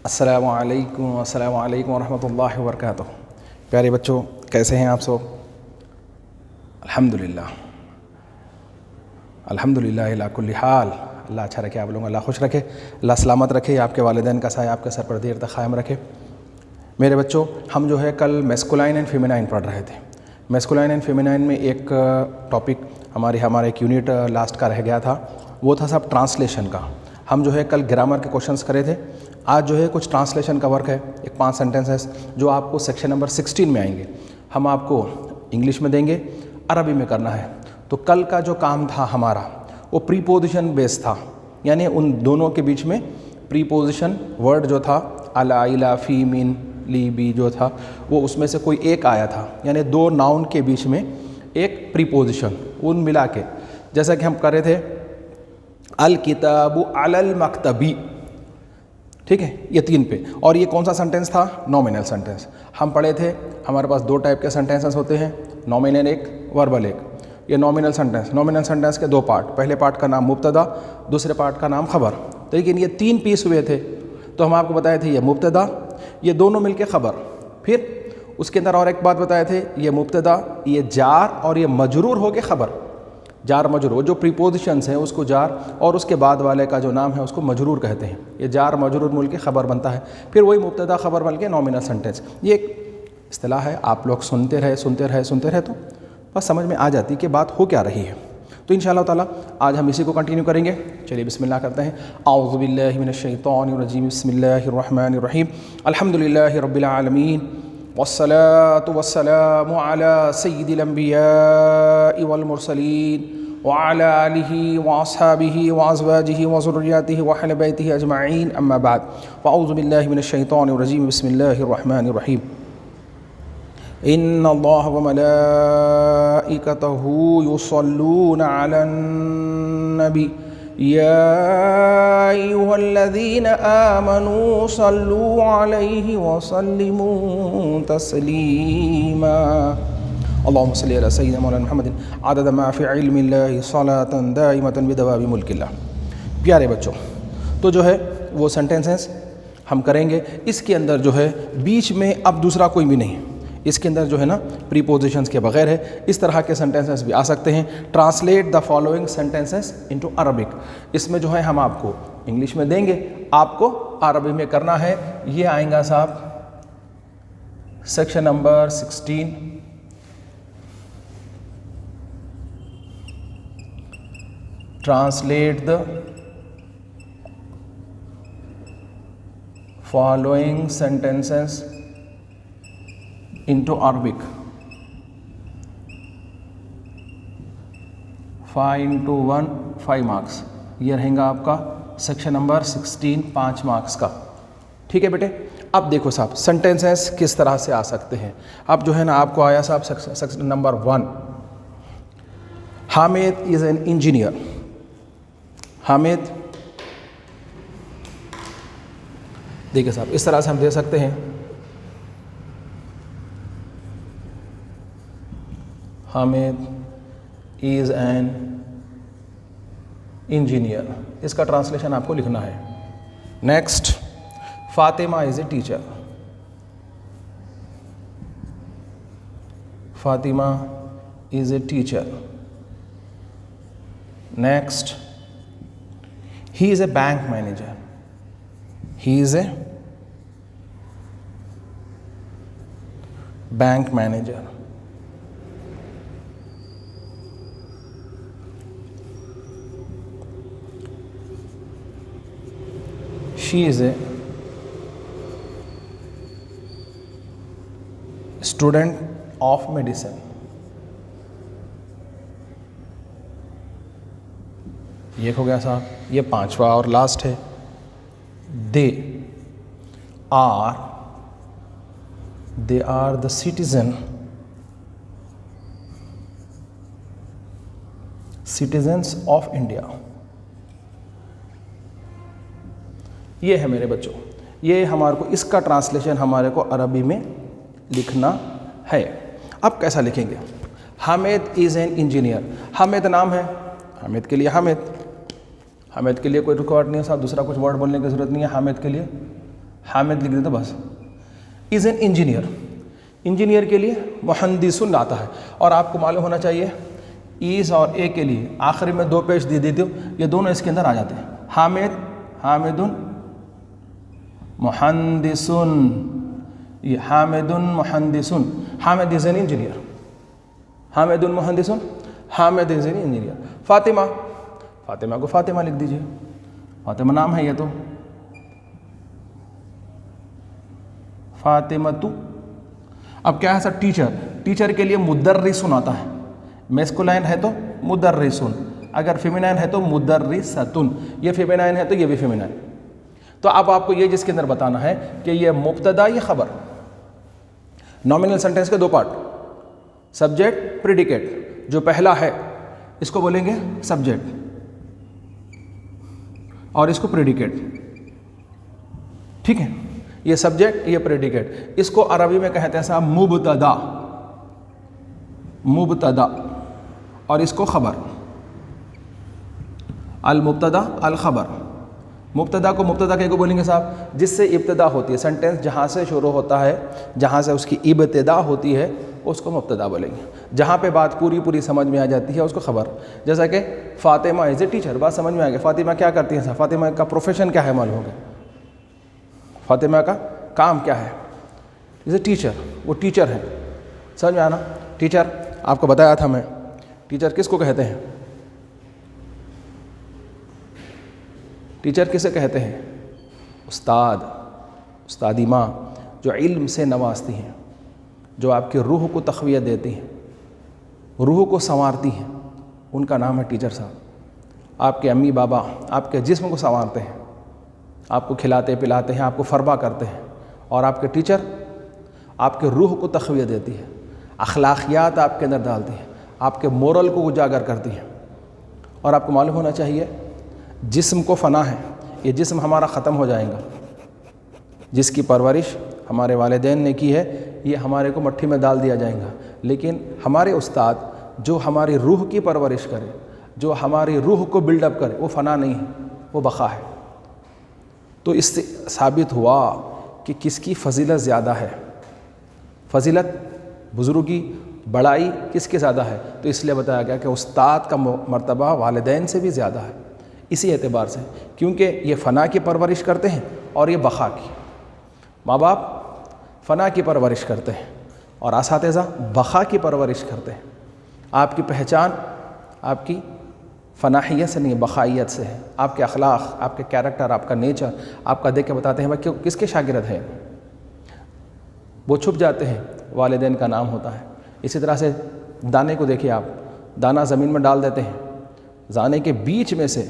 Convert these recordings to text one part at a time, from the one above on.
السلام علیکم ورحمۃ اللہ وبرکاتہ۔ پیارے بچوں، کیسے ہیں آپ سب؟ الحمدللہ علی کل حال۔ اللہ اچھا رکھے، آپ لوگوں اللہ خوش رکھے، اللہ سلامت رکھے، آپ کے والدین کا سایہ آپ کے سر پر دیر تک قائم رکھے۔ میرے بچوں، ہم جو ہے کل میسکولائن اینڈ فیمینائن پڑھ رہے تھے۔ میسکولائن اینڈ فیمینائن میں ایک ٹاپک ہمارا ایک یونٹ لاسٹ کا رہ گیا تھا، وہ تھا صاحب ٹرانسلیشن کا۔ ہم جو ہے کل گرامر کے کوشچنس کرے تھے، آج جو ہے کچھ ٹرانسلیشن کا ورک ہے، ایک 5 سینٹنسز جو آپ کو سیکشن نمبر 16 میں آئیں گے۔ ہم آپ کو انگلش میں دیں گے، عربی میں کرنا ہے۔ تو کل کا جو کام تھا ہمارا وہ پریپوزیشن بیس تھا، یعنی ان دونوں کے بیچ میں پریپوزیشن ورڈ جو تھا الا، الا، فی، من، لی، بی جو تھا وہ اس میں سے کوئی ایک آیا تھا، یعنی 2 ناؤن کے بیچ میں ایک پریپوزیشن، ان ملا کے جیسا کہ ہم کر رہے تھے الکتاب علی المکتبی، ٹھیک ہے، یہ 3 پہ۔ اور یہ کون سا سینٹنس تھا؟ Nominal sentence. ہم پڑھے تھے ہمارے پاس 2 ٹائپ کے سینٹنسز ہوتے ہیں، نومینل ایک، وربل ایک۔ یہ نومینل سینٹنس کے 2 پارٹ، پہلے پارٹ کا نام مبتدا، دوسرے پارٹ کا نام خبر۔ لیکن یہ 3 پیس ہوئے تھے، تو ہم آپ کو بتائے تھے یہ مبتدا، یہ دونوں مل کے خبر۔ پھر اس کے اندر اور ایک بات بتائے تھے، یہ مبتدا، یہ جار اور یہ مجرور ہو کے خبر۔ جار مجرور، وہ جو پریپوزیشنز ہیں اس کو جار، اور اس کے بعد والے کا جو نام ہے اس کو مجرور کہتے ہیں۔ یہ جار مجرور مل کے خبر بنتا ہے، پھر وہی مبتدا خبر بن کے نومینل سینٹنس۔ یہ ایک اصطلاح ہے، آپ لوگ سنتے رہے تو بس سمجھ میں آ جاتی کہ بات ہو کیا رہی ہے۔ تو انشاءاللہ تعالیٰ آج ہم اسی کو کنٹینیو کریں گے۔ چلیے بسم اللہ کرتے ہیں۔ اعوذ باللہ من الشیطان الرجیم، بسم اللہ الرحمن الرحیم۔ الحمدللہ رب العالمین، والصلاة والسلام علی سید الانبیاء والمرسلین، وعلی آلہ واصحابہ وازواجہ وذریاتہ واہل بیتہ اجمعین، اما بعد، فاعوذ باللہ من الشیطان الرجیم، بسم اللہ الرحمن الرحیم۔ ان اللہ وملائکتہ یصلون علی النبی یا ایھا الذین آمنوا صلوا علیہ وسلموا تسلیما۔ اللہم صلی علی سیدنا مولانا محمد عدد ما فی علم اللہ صلاۃ دائمۃ بدوام ملک اللہ۔ پیارے بچوں، تو جو ہے وہ سینٹنسز ہم کریں گے، اس کے اندر جو ہے بیچ میں اب دوسرا کوئی بھی نہیں، اس کے اندر جو ہے نا پریپوزیشنز کے بغیر ہے۔ اس طرح کے سینٹنسز بھی آ سکتے ہیں۔ Translate the following sentences into Arabic, اس میں جو ہے ہم آپ کو انگلش میں دیں گے، آپ کو عربی میں کرنا ہے۔ یہ آئیں گا صاحب section number 16، translate the following sentences into Arabic, 5 into 1 5 marks. یہ رہیں گا آپ کا سیکشن نمبر 16 5 مارکس کا، ٹھیک ہے بیٹے۔ اب دیکھو صاحب سینٹنسز کس طرح سے آ سکتے ہیں۔ اب جو ہے نا آپ کو آیا صاحب section number 1، Hamid is an engineer. Hamid, دیکھیں صاحب اس طرح سے ہم دے سکتے ہیں، حامد از این انجینئر، اس کا ٹرانسلیشن آپ کو لکھنا ہے۔ Next, Fatima is a teacher. Fatima is a teacher. Next, he is a bank manager. He is a bank manager. She is a student of medicine۔ یہ ہو گیا صاحب، یہ 5واں اور لاسٹ ہے۔ They are the citizens of India۔ یہ ہے میرے بچوں، یہ ہمارے کو اس کا ٹرانسلیشن ہمارے کو عربی میں لکھنا ہے۔ اب کیسا لکھیں گے؟ Hamid is an engineer, Hamid نام ہے، حامد کے لیے حامد کے لیے کوئی ریکارڈ نہیں ہے صاحب، دوسرا کچھ ورڈ بولنے کی ضرورت نہیں ہے حامد کے لیے، حامد لکھ دیتے بس. از این انجینئر. انجینئر کے لیے مہندسن آتا ہے. اور آپ کو معلوم ہونا چاہیے ایز اور اے کے لیے آخری میں 2 پیش دے دیتے ہو, یہ دونوں اس کے اندر آ جاتے ہیں. حامد مہندسن, یہ حامد مہندسن. Hamid is an engineer. Hamid مہندسن, Hamid is an engineer. Fatima کو فاطمہ لکھ دیجیے, فاطمہ نام ہے یہ تو. فاطمہ. اب کیا ہے سر؟ ٹیچر کے لیے مدرسن آتا ہے. میسکولائن ہے تو مدرسن, اگر فیمینائن ہے تو مدرستن. یہ فیمینائن ہے تو یہ بھی فیمینائن. تو اب آپ کو یہ جس کے اندر بتانا ہے کہ یہ مبتدا یہ خبر. نومینل سینٹینس کے 2 پارٹ, سبجیکٹ پریڈیکیٹ. جو پہلا ہے اس کو بولیں گے سبجیکٹ اور اس کو پریڈیکیٹ. ٹھیک ہے, یہ سبجیکٹ یہ پریڈیکیٹ. اس کو عربی میں کہتے ہیں صاحب مبتدا اور اس کو خبر. المبتدا الخبر. مبتدا کو مبتدا کہہ کو بولیں گے صاحب جس سے ابتدا ہوتی ہے. سینٹینس جہاں سے شروع ہوتا ہے, جہاں سے اس کی ابتدا ہوتی ہے اس کو مبتدا بولیں گے. جہاں پہ بات پوری سمجھ میں آ جاتی ہے اس کو خبر. جیسا کہ فاطمہ از اے ٹیچر, بات سمجھ میں آ گئی. فاطمہ کیا کرتی ہیں صاحب؟ فاطمہ کا پروفیشن کیا ہے معلوم ہوگا. فاطمہ کا کام کیا ہے؟ از اے ٹیچر. وہ ٹیچر ہے. سمجھ میں آنا؟ ٹیچر آپ کو بتایا تھا میں, ٹیچر کس کو کہتے ہیں؟ ٹیچر کسے کہتے ہیں؟ استادی ماں جو علم سے نوازتی ہیں, جو آپ کی روح کو تقویت دیتی ہیں, روح کو سنوارتی ہیں, ان کا نام ہے ٹیچر صاحب. آپ کے امی بابا آپ کے جسم کو سنوارتے ہیں, آپ کو کھلاتے پلاتے ہیں, آپ کو فربا کرتے ہیں. اور آپ کے ٹیچر آپ کے روح کو تقویت دیتی ہے, اخلاقیات آپ کے اندر ڈالتی ہیں, آپ کے مورل کو اجاگر کرتی ہیں. اور آپ کو معلوم ہونا چاہیے جسم کو فنا ہے, یہ جسم ہمارا ختم ہو جائے گا. جس کی پرورش ہمارے والدین نے کی ہے یہ ہمارے کو مٹھی میں ڈال دیا جائے گا. لیکن ہمارے استاد جو ہماری روح کی پرورش کرے, جو ہماری روح کو بلڈ اپ کرے, وہ فنا نہیں ہے, وہ بقا ہے. تو اس سے ثابت ہوا کہ کس کی فضیلت زیادہ ہے. فضیلت بزرگی بڑائی کس کے زیادہ ہے؟ تو اس لیے بتایا گیا کہ استاد کا مرتبہ والدین سے بھی زیادہ ہے. اسی اعتبار سے کیونکہ یہ فنا کی پرورش کرتے ہیں اور یہ بقا کی. ماں باپ فنا کی پرورش کرتے ہیں اور اساتذہ بقا کی پرورش کرتے ہیں. آپ کی پہچان آپ کی فناحیت سے نہیں بقائیت سے ہے. آپ کے اخلاق, آپ کے کیریکٹر, آپ کا نیچر آپ کا دیکھ کے بتاتے ہیں بھائی کس کے شاگرد ہیں. وہ چھپ جاتے ہیں, والدین کا نام ہوتا ہے. اسی طرح سے دانے کو دیکھیے آپ, دانہ زمین میں ڈال دیتے ہیں, دانے کے بیچ میں سے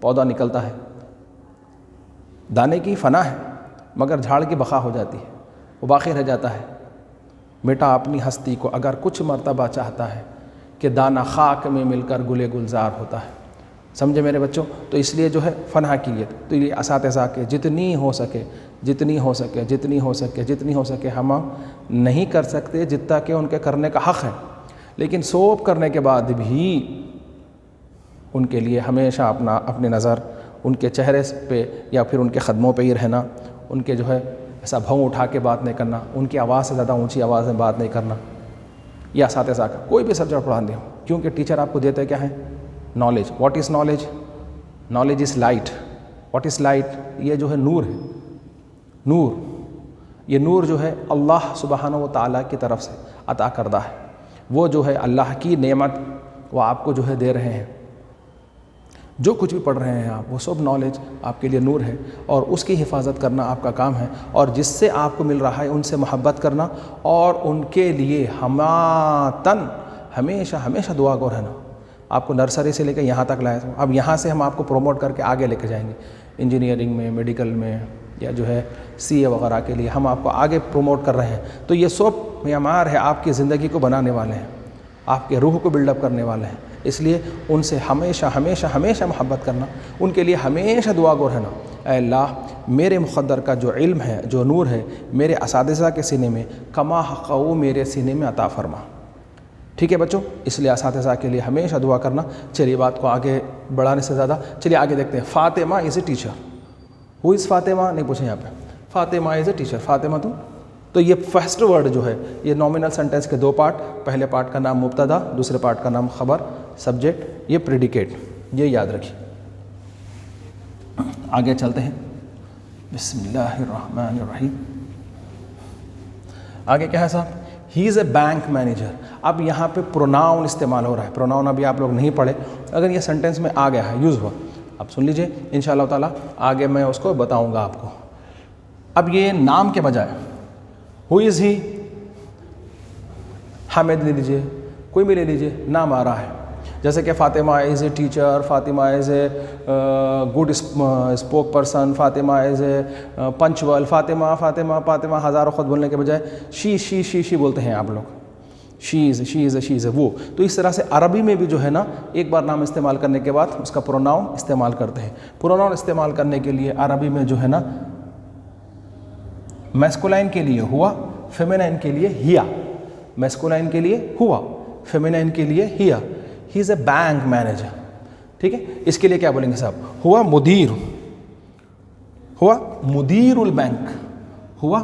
پودا نکلتا ہے. دانے کی فنا ہے مگر جھاڑ کی بقا ہو جاتی ہے, وہ باقی رہ جاتا ہے. بیٹا اپنی ہستی کو اگر کچھ مرتبہ چاہتا ہے کہ دانہ خاک میں مل کر گلے گلزار ہوتا ہے. سمجھے میرے بچوں؟ تو اس لیے جو ہے فنا کیجیے. تو یہ اساتذہ کے جتنی ہو سکے ہم نہیں کر سکتے جتنا کہ ان کے کرنے کا حق ہے, لیکن سوب کرنے کے بعد بھی ان کے لیے ہمیشہ اپنی نظر ان کے چہرے پہ یا پھر ان کے قدموں پہ ہی رہنا. ان کے جو ہے ایسا بھونگ اٹھا کے بات نہیں کرنا, ان کی آواز سے زیادہ اونچی آواز میں بات نہیں کرنا. یہ اساتذہ کا کوئی بھی سبجیکٹ پڑھانے ہو, کیونکہ ٹیچر آپ کو دیتے کیا ہے؟ Knowledge. What is knowledge? Knowledge is light. What is light? یہ جو ہے نور ہے. نور, یہ نور جو ہے اللہ سبحانہ و تعالیٰ کی طرف سے عطا کردہ ہے. وہ جو ہے اللہ کی نعمت وہ آپ کو جو ہے دے رہے ہیں. جو کچھ بھی پڑھ رہے ہیں آپ, وہ سب نالج آپ کے لیے نور ہے, اور اس کی حفاظت کرنا آپ کا کام ہے. اور جس سے آپ کو مل رہا ہے ان سے محبت کرنا اور ان کے لیے ہمیشہ دعا گو رہنا. آپ کو نرسری سے لے کے یہاں تک لائے, اب یہاں سے ہم آپ کو پروموٹ کر کے آگے لے کے جائیں گے. انجینئرنگ میں, میڈیکل میں, یا جو ہے سی اے وغیرہ کے لیے ہم آپ کو آگے پروموٹ کر رہے ہیں. تو یہ سب معیار ہے آپ کی زندگی کو بنانے والے ہیں, آپ کے روح کو بلڈ اپ کرنے والے ہیں. اس لیے ان سے ہمیشہ محبت کرنا, ان کے لیے ہمیشہ دعا گو رہنا. اے اللہ میرے مقدر کا جو علم ہے, جو نور ہے, میرے اساتذہ کے سینے میں کما حقہ میرے سینے میں عطا فرما. ٹھیک ہے بچوں؟ اس لیے اساتذہ کے لیے ہمیشہ دعا کرنا. چلیے بات کو آگے بڑھانے سے زیادہ چلیے آگے دیکھتے ہیں. Fatima is a teacher. ہو از فاطمہ نہیں پوچھیں یہاں پہ. Fatima is a teacher, Fatima تو یہ فرسٹ ورڈ جو ہے یہ نومینل سینٹینس کے دو پارٹ، پہلے پارٹ کا نام مبتدا، دوسرے پارٹ کا نام خبر، سبجیکٹ، یہ پریڈیکیٹ، یہ یاد رکھیے. آگے چلتے ہیں. بسم اللہ الرحمن الرحیم. آگے کیا ہے صاحب؟ ہی از اے بینک مینیجر. اب یہاں پہ پروناؤن استعمال ہو رہا ہے. پروناؤن ابھی آپ لوگ نہیں پڑھے، اگر یہ سینٹینس میں آ گیا ہے، یوز ہوا، اب سن لیجئے انشاءاللہ تعالیٰ آگے میں اس کو بتاؤں گا آپ کو. اب یہ نام کے بجائے ہو از ہی، حامد لے لیجئے، کوئی بھی لے لیجئے، نام آ رہا ہے. جیسے کہ Fatima is a teacher, Fatima is a good spoke person, Fatima is a punctual, Fatima ہزاروں خود بولنے کے بجائے شی بولتے ہیں آپ لوگ. شی از اے وہ. تو اس طرح سے عربی میں بھی جو ہے نا ایک بار نام استعمال کرنے کے بعد اس کا پروناؤن استعمال کرتے ہیں. پروناؤن استعمال کرنے کے لیے عربی میں جو ہے نا میسکولائن کے لیے ہوا، فیمینائن کے لیے ہیا. میسکولائن کے لیے ہوا، فیمینائن کے لیے ہیا. ہی از اے بینک مینیجر. ٹھیک ہے، اس کے لیے کیا بولیں گے صاحب؟ ہوا مدیر، ہوا مدیر البینک، ہوا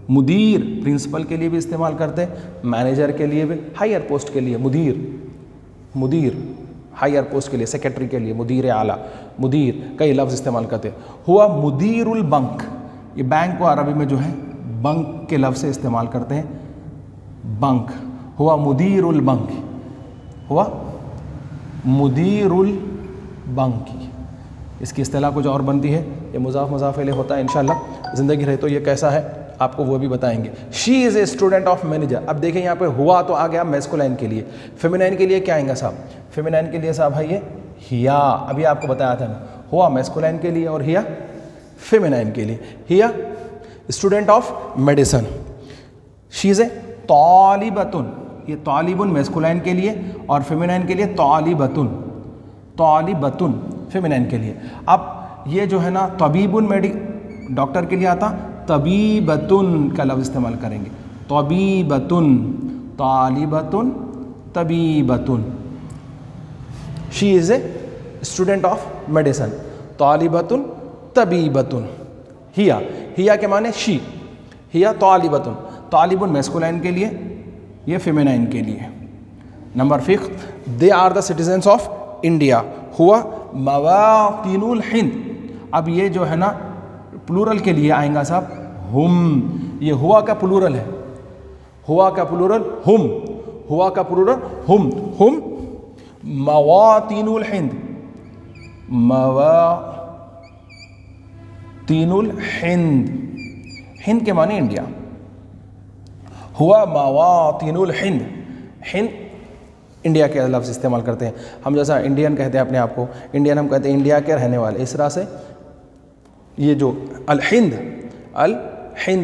مدیر. پرنسپل کے لیے بھی استعمال کرتے ہیں، مینیجر کے لیے بھی، ہائر پوسٹ کے لیے مدیر، ہائر پوسٹ کے لیے، سیکرٹری کے لیے مدیر اعلیٰ، مدیر، کئی لفظ استعمال کرتے ہیں. ہوا مدیر البنک. یہ بینک کو عربی میں جو ہے بنک کے لفظ سے استعمال کرتے ہیں، بنک. ہوا مدیر البنک، ہوا مدیر البنک. اس کی اصطلاح کچھ اور بنتی ہے، یہ مضاف الیہ ہوتا ہے. انشاءاللہ زندگی رہے تو یہ کیسا ہے آپ کو وہ بھی بتائیں گے. شی is a student of manager. اب دیکھیں یہاں پہ ہوا تو آ گیا میسکولائن کے لیے. فیمینائن کے لیے کیا آئیں گا صاحب؟ فیمینائن کے لیے صاحب ہے یہ ہیا. ابھی آپ کو بتایا تھا نا، ہوا میسکولائن کے لیے اور ہیا فیمینائن کے لیے. ہیا student of medicine. She is اے طالبۃ. یہ طالبٌ میسکولائن کے لیے اور فیمینائن کے لیے طالبۃ فیمینائن کے لیے. اب یہ جو ہے نا طبیبٌ ڈاکٹر کے لیے آتا، طبیبۃن کا لفظ استعمال کریں گے. طبیبۃن، طالبۃ، طبیبۃ. شی is a student of medicine, طالبۃ، طبیبۃ. ہیا کے معنی شی، ہیا طالبۃ. طالب میسکولائن کے لیے، یہ فیمینائن کے لیے. Number 5 they are the citizens of India. ہوا مواطن الہند. اب یہ جو ہے نا پلورل کے لیے آئیں گا صاحب ہم. یہ ہوا کا پلورل ہے، ہوا کا پلورل ہم، ہوا کا پلورل ہم مواطن الہند. مواطن الہند، ہند کے معنی انڈیا. ہوا مواطن الہند. ہند انڈیا کے لفظ استعمال کرتے ہیں ہم. جیسا انڈین کہتے ہیں اپنے آپ کو، انڈین ہم کہتے ہیں انڈیا کے رہنے والے. اس طرح سے یہ جو الہند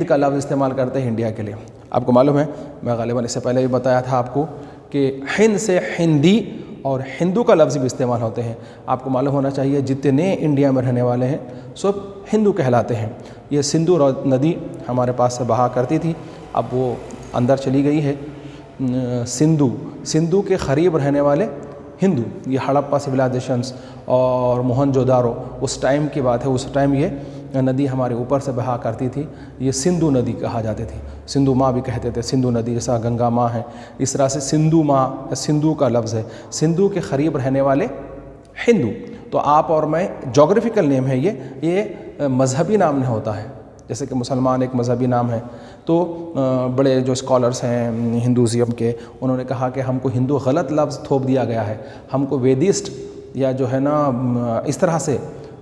کا لفظ استعمال کرتے ہیں انڈیا کے لیے. آپ کو معلوم ہے، میں غالباً اس سے پہلے بھی بتایا تھا آپ کو کہ ہند سے ہندی اور ہندو کا لفظ بھی استعمال ہوتے ہیں. آپ کو معلوم ہونا چاہیے جتنے انڈیا میں رہنے والے ہیں سب ہندو کہلاتے ہیں. یہ سندھو ندی ہمارے پاس سے بہا کرتی تھی، اب وہ اندر چلی گئی ہے. سندھو کے قریب رہنے والے ہندو. یہ ہڑپا سویلائزیشنس اور موہنجو دارو اس ٹائم کی بات ہے. اس ٹائم یہ ندی ہمارے اوپر سے بہا کرتی تھی. یہ سندھو ندی کہا جاتی تھی. سندھو ماں بھی کہتے تھے. سندھو ندی جیسا گنگا ماں ہے، اس طرح سے سندھو ماں، سندھو کا لفظ ہے. سندھو کے قریب رہنے والے ہندو. تو آپ اور میں جغرافیکل نیم ہے، یہ مذہبی نام نہیں ہوتا ہے. جیسے کہ مسلمان ایک مذہبی نام ہے، تو بڑے جو اسکالرس ہیں ہندوازم کے، انہوں نے کہا کہ ہم کو ہندو غلط لفظ تھوپ دیا گیا ہے، ہم کو ویدسٹ یا جو ہے نا اس طرح سے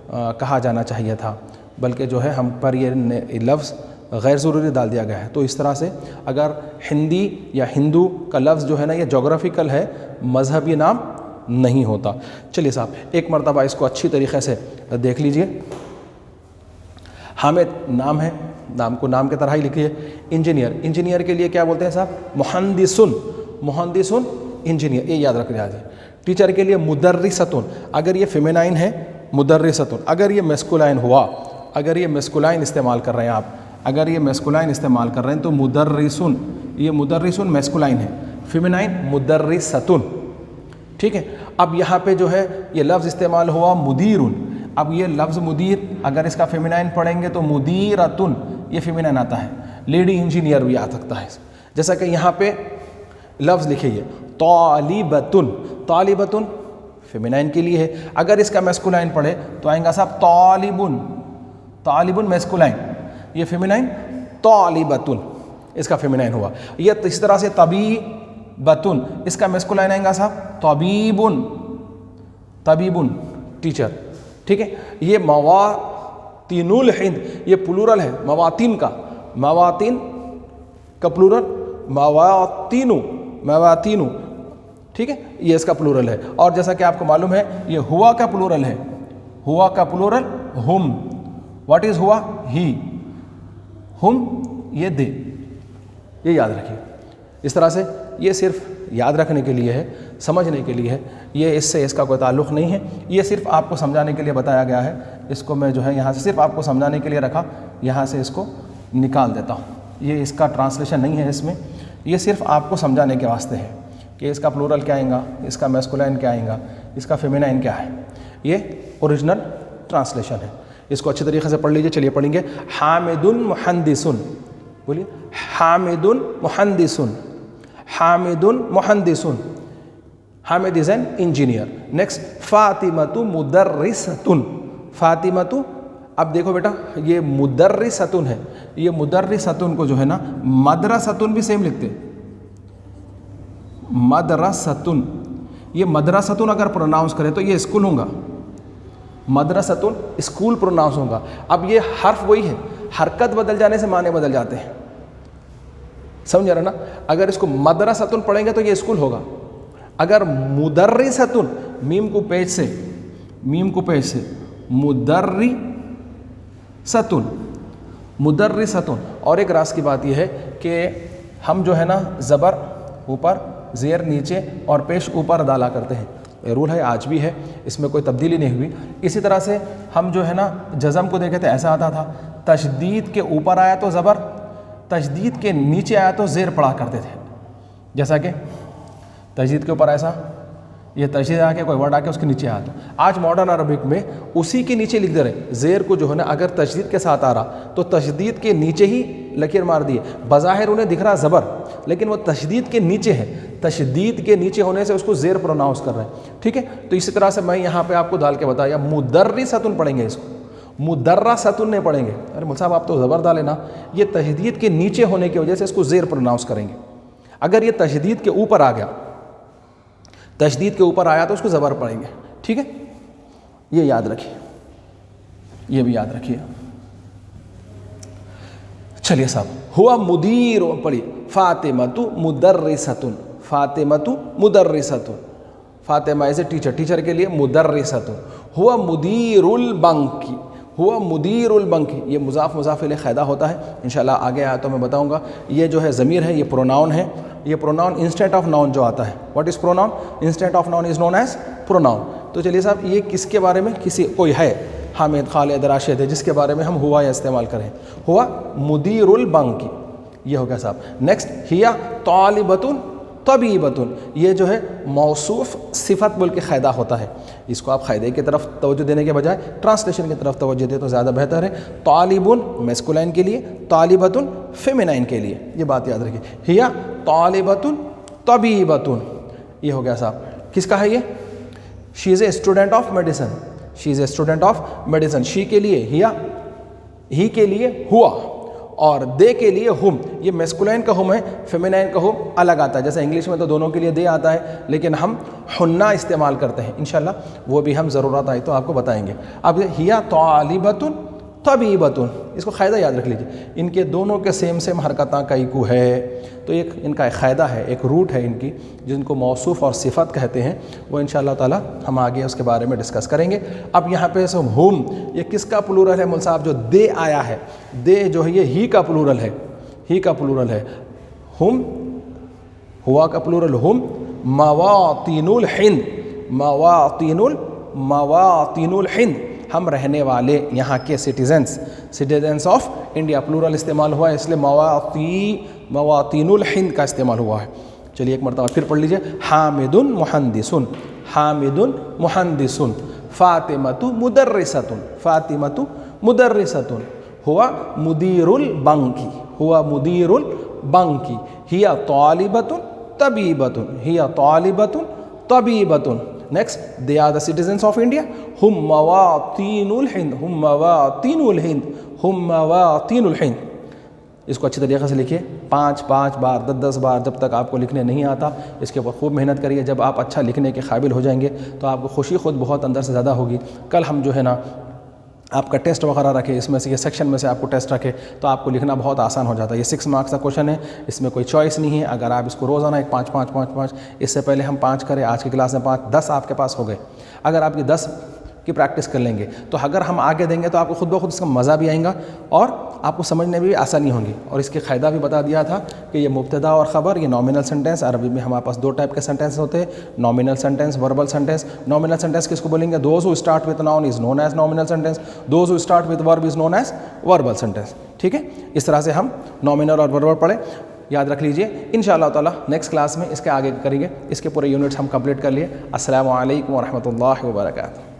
کہا جانا چاہیے تھا، بلکہ جو ہے ہم پر یہ لفظ غیر ضروری ڈال دیا گیا ہے. تو اس طرح سے اگر ہندی یا ہندو کا لفظ جو ہے نا یہ جغرافیکل ہے، مذہبی نام نہیں ہوتا. چلیے صاحب ایک مرتبہ اس کو اچھی طریقے سے دیکھ لیجئے. حامد نام ہے، نام کو نام کی طرح ہی لکھیے. انجینئر کے لیے کیا بولتے ہیں صاحب؟ مہندسن انجینئر، یہ یاد رکھ لیجیے. ٹیچر کے لیے مدرستن. اگر یہ فیمینائن ہے مدرستن، اگر یہ میسکولائن ہوا، اگر یہ میسکولائن استعمال کر رہے ہیں آپ، اگر یہ میسکولائن استعمال کر رہے ہیں تو مدرسن. یہ مدرسن میسکولائن ہے، فیمینائن مدرستن. ٹھیک ہے. اب یہاں پہ جو ہے یہ لفظ استعمال ہوا مدیرن. اب یہ لفظ مدیر اگر اس کا فیمینائن پڑھیں گے تو مدیرتن، یہ فیمینائن آتا ہے. لیڈی انجینئر بھی آ سکتا ہے. جیسا کہ یہاں پہ لفظ لکھے یہ طالبتن، طالبتن فیمینائن کے لیے ہے. اگر اس کا میسکولائن پڑھے تو آئیں گا صاحب طالبن، طالبن میسکولائن، یہ فیمینائن طالبتن اس کا فیمینائن ہوا. یہ اس طرح سے طبیبتن، اس کا میسکولائن آئیں گا صاحب طبیبن، طبیبن ٹیچر. ٹھیک ہے. یہ مواطن الہند، یہ پلورل ہے مواطن کا، مواطن کا پلورل مواطین، مواطین. ٹھیک ہے. یہ اس کا پلورل ہے. اور جیسا کہ آپ کو معلوم ہے یہ ہوا کا پلورل ہے، ہوا کا پلورل ہم. واٹ از ہوا؟ ہی. ہم یہ دے. یہ یاد رکھیے. اس طرح سے یہ صرف یاد رکھنے کے لیے ہے، سمجھنے کے لیے ہے. یہ اس سے اس کا کوئی تعلق نہیں ہے. یہ صرف آپ کو سمجھانے کے لیے بتایا گیا ہے. اس کو میں جو ہے یہاں سے صرف آپ کو سمجھانے کے لیے رکھا، یہاں سے اس کو نکال دیتا ہوں. یہ اس کا ٹرانسلیشن نہیں ہے اس میں، یہ صرف آپ کو سمجھانے کے واسطے ہے کہ اس کا پلورل کیا آئیں گا، اس کا میسکولائن کیا آئیں گا، اس کا فیمینائن کیا ہے. یہ اوریجنل ٹرانسلیشن ہے. اس کو اچھی طریقے سے پڑھ لیجئے. چلیے پڑھیں گے. حامد محندث، بولیے حامد محندث، حامد محندث. Hamid is an engineer. Next Fatima مدرسۃ، فاطمۃ. اب دیکھو بیٹا یہ مدرسۃ ہے، یہ مدرسۃ کو جو ہے نا مدرسۃ بھی سیم لکھتے، مدرسۃ. یہ مدرسۃ اگر پروناؤنس کرے تو یہ اسکول ہوگا، مدرسۃ اسکول پروناؤنس ہوگا. اب یہ حرف وہی ہے، حرکت بدل جانے سے معنی بدل جاتے ہیں. سمجھ رہے نا؟ اگر اس کو مدرسۃ پڑھیں گے تو یہ اسکول ہوگا. اگر مدرسۃ، میم کو پیش سے، میم کو پیش سے مدرسۃ، مدرسۃ. اور ایک راز کی بات یہ ہے کہ ہم جو ہے نا زبر اوپر، زیر نیچے اور پیش اوپر ڈالا کرتے ہیں. یہ رول ہے، آج بھی ہے، اس میں کوئی تبدیلی نہیں ہوئی. اسی طرح سے ہم جو ہے نا جزم کو دیکھے تھے، ایسا آتا تھا تشدید کے اوپر آیا تو زبر، تشدید کے نیچے آیا تو زیر پڑھا کرتے تھے. جیسا کہ تشدید کے اوپر ایسا، یہ تشدید آ کے کوئی ورڈ آ کے اس کے نیچے آیا. تو آج ماڈرن عربک میں اسی کے نیچے لکھ دے رہے زیر کو جو ہے نا اگر تشدید کے ساتھ آ رہا تو تشدید کے نیچے ہی لکیر مار دیے. بظاہر انہیں دکھ رہا زبر لیکن وہ تشدید کے نیچے ہے، تشدید کے نیچے ہونے سے اس کو زیر پروناؤنس کر رہے ہیں. ٹھیک ہے. تو اسی طرح سے میں یہاں پہ آپ کو ڈال کے بتایا مدرسۃ پڑھیں گے، اس کو مدرسۃ نہیں پڑھیں گے. ارے مول صاحب آپ تو زبر ڈالے نا، یہ تشدید کے نیچے ہونے کی وجہ سے اس کو زیر پروناؤنس کریں گے. اگر یہ تشدید کے اوپر آ گیا، تشدید کے اوپر آیا تو اس کو زبر پڑھیں گے. ٹھیک ہے. یہ یاد رکھیے، یہ بھی یاد رکھیے. چلیے صاحب، ہوا مدیر پڑھی فاطمۃ مدرسۃ، فاطمۃ مدرسۃ. Fatima is a teacher, teacher کے لیے مدرسۃ. ہوا مدیر البنک، ہوا مدیر البنک. یہ مضاف مضاف الیہ قاعدہ ہوتا ہے، انشاءاللہ آگے آیا تو میں بتاؤں گا. یہ جو ہے ضمیر ہے، یہ پروناؤن ہے. یہ پروناؤن انسٹیٹ آف ناؤن جو آتا ہے. What is pronoun? Instead of noun is known as pronoun. تو چلیے صاحب یہ کس کے بارے میں، کسی کوئی ہے حامد خالد راشد ہے جس کے بارے میں ہم ہوا یا استعمال کریں. ہوا مدیر البنک، یہ ہو گیا صاحب. نیکسٹ ہیا طالبۃ طبیبۃ. یہ جو ہے موصوف صفت بول کے قاعدہ ہوتا ہے. اس کو آپ قاعدے کی طرف توجہ دینے کے بجائے ٹرانسلیشن کی طرف توجہ دے تو زیادہ بہتر ہے. طالبٌ میسکولائن کے لیے، طالبۃ فیمینائن کے لیے. یہ بات یاد رکھیے. ہیا طالبۃ طبیبۃ. یہ ہو گیا صاحب. کس کا ہے یہ؟ She is a student of medicine, she is a student of medicine. She کے لیے ہیا، ہی کے لیے ہوا اور دے کے لیے ہم. یہ میسکولائن کا ہم ہے، فیمینائن کا ہم الگ آتا ہے. جیسے انگلش میں تو دونوں کے لیے دے آتا ہے لیکن ہم حنا استعمال کرتے ہیں. انشاءاللہ وہ بھی ہم ضرورت آئی تو آپ کو بتائیں گے. اب ہیا طالبۃ طبیبۃ، اس کو قاعدہ یاد رکھ لیجیے. ان کے دونوں کے سیم سیم حرکتاں کئی کو ہے تو ایک ان کا ایک قاعدہ ہے، ایک روٹ ہے ان کی جن کو موصوف اور صفت کہتے ہیں. وہ انشاءاللہ تعالی ہم آگے اس کے بارے میں ڈسکس کریں گے. اب یہاں پہ ہم، یہ کس کا پلورل ہے مول صاحب؟ جو دے آیا ہے، دے جو ہے یہ ہی کا پلورل ہے، ہی کا پلورل ہے. ہم ہوا کا پلورل ہم. مواطن الہند، مواطن الہند ہم رہنے والے یہاں کے سٹیزنس آف انڈیا. پلورل استعمال ہوا ہے اس لیے مواطن الہند کا استعمال ہوا ہے. چلیے ایک مرتبہ پھر پڑھ لیجئے. حامد محندث، حامد محندث. فاطمۃ مدرسۃ، فاطمۃ مدرسۃ، ہوا مدیر البنک، ہوا مدیر البنک، ہی طالبۃ طبیبۃ، ہی طالبۃ طبیبۃ. Next, they are the citizens of India. ہم مواطین الہند، ہم مواطین الہند، ہم مواطین الہند. اس کو اچھی طریقے سے لکھیے 5 بار 10 بار، جب تک آپ کو لکھنے نہیں آتا اس کے اوپر خوب محنت کریے. جب آپ اچھا لکھنے کے قابل ہو جائیں گے تو آپ کو خوشی خود بہت اندر سے زیادہ ہوگی. کل ہم جو ہے نا آپ کا ٹیسٹ وغیرہ رکھے، اس میں سے یہ سیکشن میں سے آپ کو ٹیسٹ رکھے تو آپ کو لکھنا بہت آسان ہو جاتا ہے. یہ 6 مارکس کا کوشچن ہے، اس میں کوئی چوائس نہیں ہے. اگر آپ اس کو روزانہ ایک 5 اس سے پہلے ہم 5 کریں، آج کی کلاس میں 5 10 آپ کے پاس ہو گئے. اگر آپ کی 10 کی پریکٹس کر لیں گے تو اگر ہم آگے دیں گے تو آپ کو خود بخود اس کا مزہ بھی آئے گا اور آپ کو سمجھنے میں بھی آسانی ہوگی. اور اس کے قاعدہ بھی بتا دیا تھا کہ یہ مبتدا اور خبر، یہ نامینل سینٹینس. عربی میں ہمارے پاس 2 ٹائپ کے سینٹینس ہوتے ہیں، nominal sentence, verbal sentence. Nominal sentence کس کو بولیں گے؟ Those who start with noun is known as nominal sentence, those who start with verb is known as verbal sentence. ٹھیک ہے، اس طرح سے ہم نامینل اور وربل پڑھیں. یاد رکھ لیجئے انشاءاللہ تعالیٰ نیکسٹ کلاس میں اس کے آگے کریں گے. اس کے پورے یونٹس ہم کمپلیٹ کر لیے. السلام علیکم ورحمۃ اللہ وبرکاتہ.